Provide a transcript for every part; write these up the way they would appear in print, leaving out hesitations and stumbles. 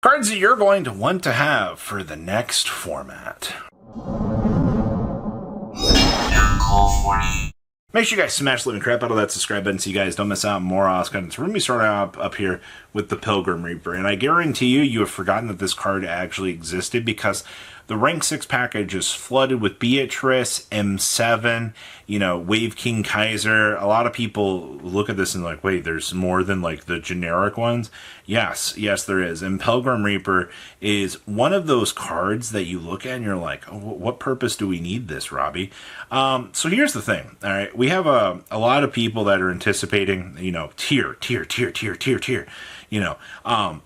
Cards that you're going to want to have for the next format. Make sure you guys smash the living crap out of that subscribe button so you guys don't miss out on more awesome content. So we're going to be starting out up here with the Pilgrim Reaper. And I guarantee you have forgotten that this card actually existed because the rank 6 package is flooded with Beatrice, M7, Wave King Kaiser. A lot of people look at this and like, wait, there's more than like the generic ones. Yes, there is. And Pilgrim Reaper is one of those cards that you look at and you're like, oh, what purpose do we need this, Robbie? So here's the thing. All right, we have a lot of people that are anticipating, tier.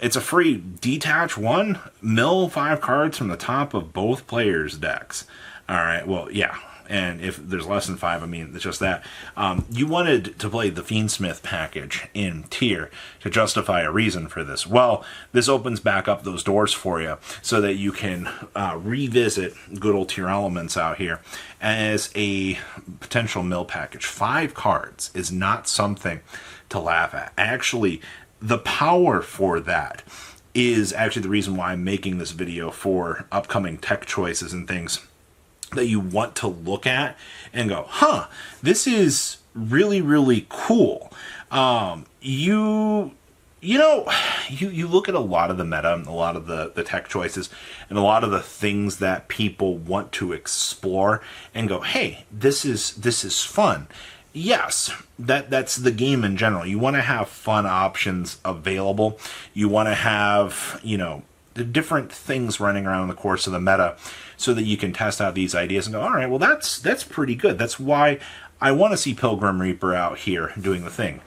It's a free detach 1, mill 5 cards from the top of both players' decks. All right, well, yeah. And if there's less than 5, I mean, it's just that. You wanted to play the Fiendsmith package in tier to justify a reason for this. Well, this opens back up those doors for you so that you can revisit good old tier elements out here as a potential mill package. 5 cards is not something to laugh at. Actually, the power for that is actually the reason why I'm making this video for upcoming tech choices and things that you want to look at and go, this is really, really cool. You look at a lot of the meta, a lot of the tech choices, and a lot of the things that people want to explore and go, hey, this is fun. Yes, that's the game in general. You want to have fun options available. You want to have, the different things running around in the course of the meta so that you can test out these ideas and go, all right, well, that's pretty good. That's why I want to see Pilgrim Reaper out here doing the thing.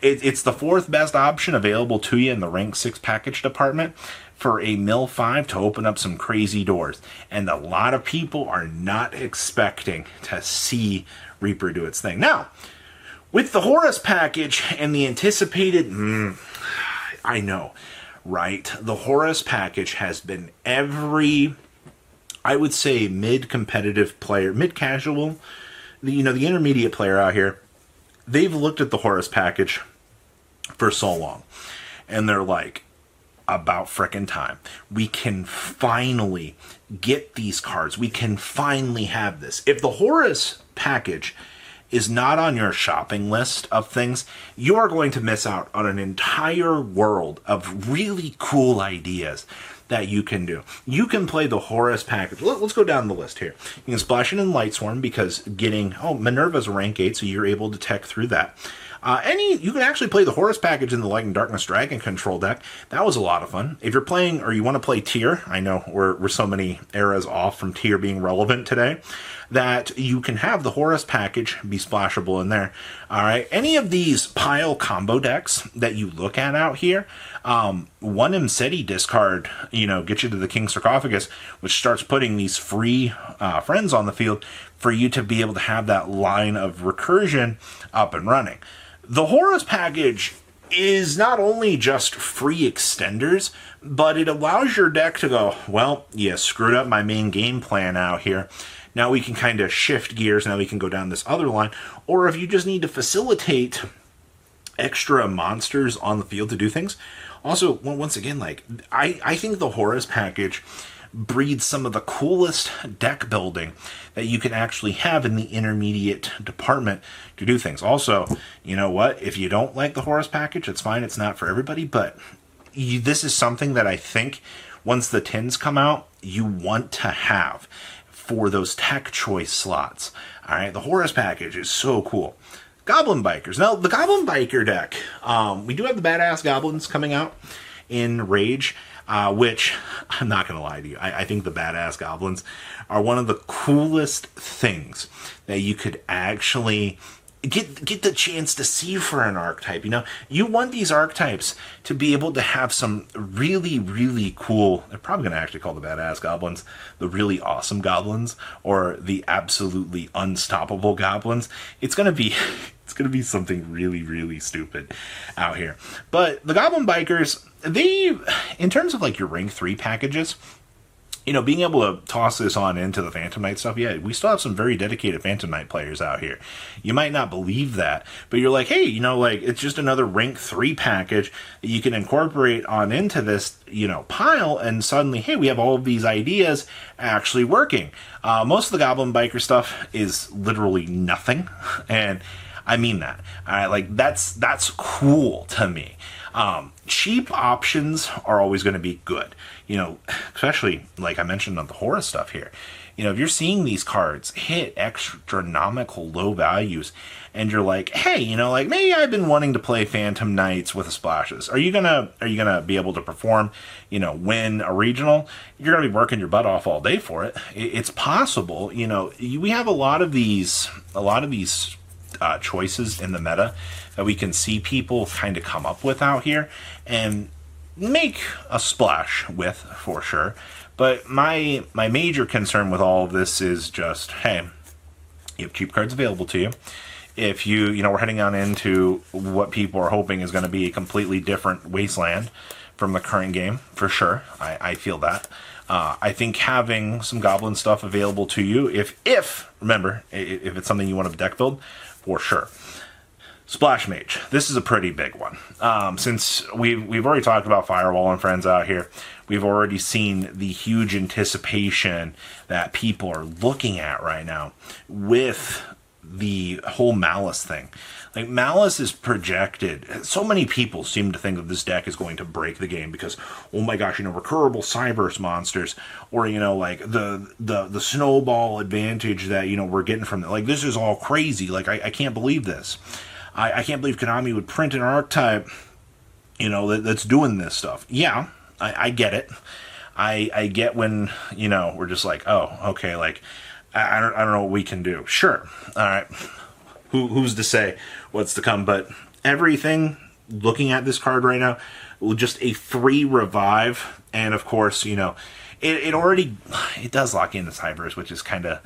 It's the 4th best option available to you in the rank 6 package department for a mill 5 to open up some crazy doors. And a lot of people are not expecting to see Reaper do its thing. Now, with the Horus package and the anticipated, I know, right? The Horus package has been every, I would say, mid-competitive player, mid-casual, the intermediate player out here, they've looked at the Horus package for so long. And they're like, about frickin' time. We can finally get these cards. We can finally have this. If the Horus package is not on your shopping list of things, you are going to miss out on an entire world of really cool ideas that you can do. You can play the Horus package. Let's go down the list here. You can splash it in Lightsworn because Minerva's a rank 8, so you're able to tech through that. You can actually play the Horus package in the Light and Darkness Dragon control deck. That was a lot of fun. If you're playing or you want to play tier, I know we're so many eras off from tier being relevant today, that you can have the Horus package be splashable in there. All right. Any of these pile combo decks that you look at out here, one Mseti discard, get you to the King Sarcophagus, which starts putting these free friends on the field for you to be able to have that line of recursion up and running. The Horus package is not only just free extenders, but it allows your deck to go, well, you screwed up my main game plan out here. Now we can kind of shift gears. Now we can go down this other line. Or if you just need to facilitate extra monsters on the field to do things. Also, once again, I think the Horus package breeds some of the coolest deck building that you can actually have in the intermediate department to do things. Also, you know what? If you don't like the Horus package, it's fine. It's not for everybody, but this is something that I think once the tins come out, you want to have for those tech choice slots. All right, the Horus package is so cool. Goblin Bikers. Now, the Goblin Biker deck, we do have the Badass Goblins coming out in Rage, which, I'm not going to lie to you, I think the Badass Goblins are one of the coolest things that you could actually get the chance to see for an archetype. You want these archetypes to be able to have some really, really cool, they're probably going to actually call the Badass Goblins the really awesome Goblins, or the absolutely unstoppable Goblins. It's going to be something really, really stupid out here. But the Goblin Bikers, in terms of your rank 3 packages, being able to toss this on into the Phantom Knight stuff, yeah, we still have some very dedicated Phantom Knight players out here. You might not believe that, but you're like, hey, it's just another rank 3 package that you can incorporate on into this, pile, and suddenly, hey, we have all of these ideas actually working. Most of the Goblin Biker stuff is literally nothing, and I mean that. That's cool to me. Cheap options are always going to be good, especially like I mentioned on the Horus stuff here. If you're seeing these cards hit astronomical low values and you're like, hey, maybe I've been wanting to play Phantom Knights with the splashes. Are you gonna be able to perform, win a regional? You're gonna be working your butt off all day for it. It's possible, we have a lot of these choices in the meta that we can see people kind of come up with out here and make a splash with, for sure. But my major concern with all of this is just, hey, you have cheap cards available to you. If we're heading on into what people are hoping is going to be a completely different wasteland from the current game, for sure. I feel that. I think having some Goblin stuff available to you, if remember, if it's something you want to deck build, for sure. Splash Mage. This is a pretty big one. Since we've already talked about Firewall and Friends out here, we've already seen the huge anticipation that people are looking at right now with the whole Malice thing. Like, Malice is projected. So many people seem to think that this deck is going to break the game because, oh my gosh, recurable Cyberse monsters, or, the snowball advantage that, we're getting from it. Like, this is all crazy. Like, I can't believe this. I can't believe Konami would print an archetype, that's doing this stuff. Yeah, I get it. I get when, we're just like, oh, okay, like, I don't know what we can do. Sure. All right. Who's to say what's to come? But everything, looking at this card right now, just a free revive. And of course, it does lock in the Cyberse, which is kind of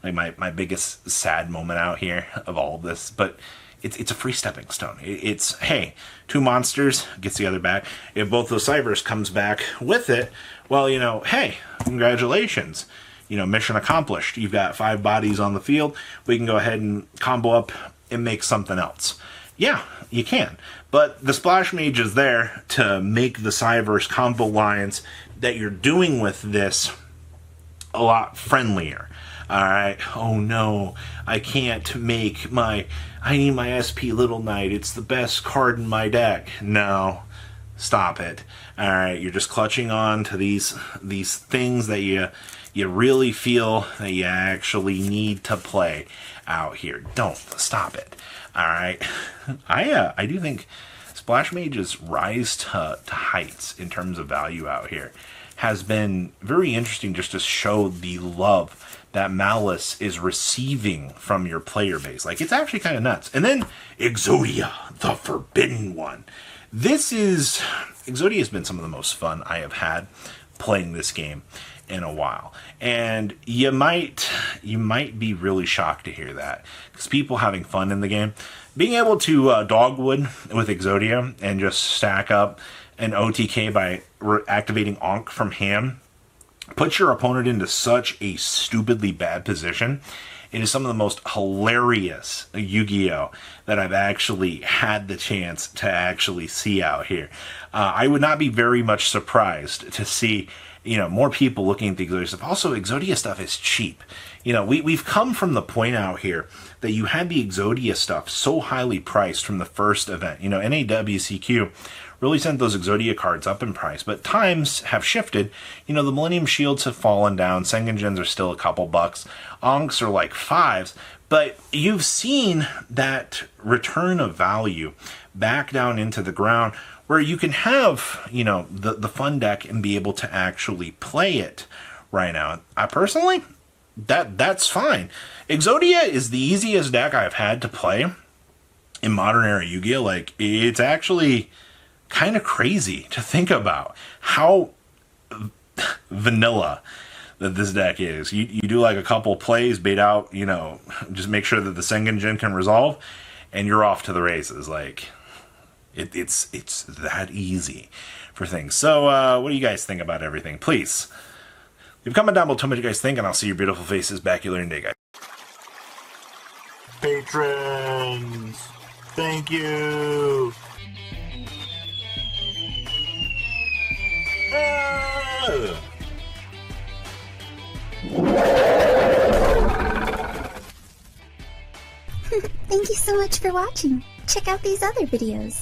like my biggest sad moment out here of all of this. But it's a free stepping stone. It's, hey, 2 monsters, gets the other back. If both those Cyberse comes back with it, well, hey, congratulations. Mission accomplished. You've got 5 bodies on the field. We can go ahead and combo up and make something else. Yeah, you can. But the Splash Mage is there to make the Cyberse combo lines that you're doing with this a lot friendlier. Alright, oh no, I can't make I need my SP Little Knight, it's the best card in my deck. No, stop it. Alright, you're just clutching on to these things that you really feel that you actually need to play out here. Don't stop it. Alright, I do think Splash Mage's rise to heights in terms of value out here has been very interesting, just to show the love that Malice is receiving from your player base. Like, it's actually kind of nuts. And then Exodia, the Forbidden One. Exodia has been some of the most fun I have had playing this game in a while. And you might be really shocked to hear that, because people having fun in the game, being able to dogwood with Exodia and just stack up an OTK by activating Ankh from hand puts your opponent into such a stupidly bad position. It is some of the most hilarious Yu-Gi-Oh! That I've actually had the chance to actually see out here. I would not be very much surprised to see, more people looking at the Exodia stuff. Also, Exodia stuff is cheap. We've come from the point out here that you had the Exodia stuff so highly priced from the first event. NAWCQ really sent those Exodia cards up in price, but times have shifted. The Millennium Shields have fallen down. Sengenjins are still a couple bucks. Ankhs are like 5s, but you've seen that return of value back down into the ground where you can have, the fun deck and be able to actually play it right now. I personally, that's fine. Exodia is the easiest deck I've had to play in modern era Yu-Gi-Oh! Like, it's actually kind of crazy to think about how vanilla that this deck is. You do like a couple plays, bait out, just make sure that the Sengenjin can resolve, and you're off to the races. Like, it's that easy for things. So, what do you guys think about everything? Please Leave a comment down below, tell me what you guys think, and I'll see your beautiful faces back here later today, guys. Patrons, thank you. Thank you so much for watching. Check out these other videos.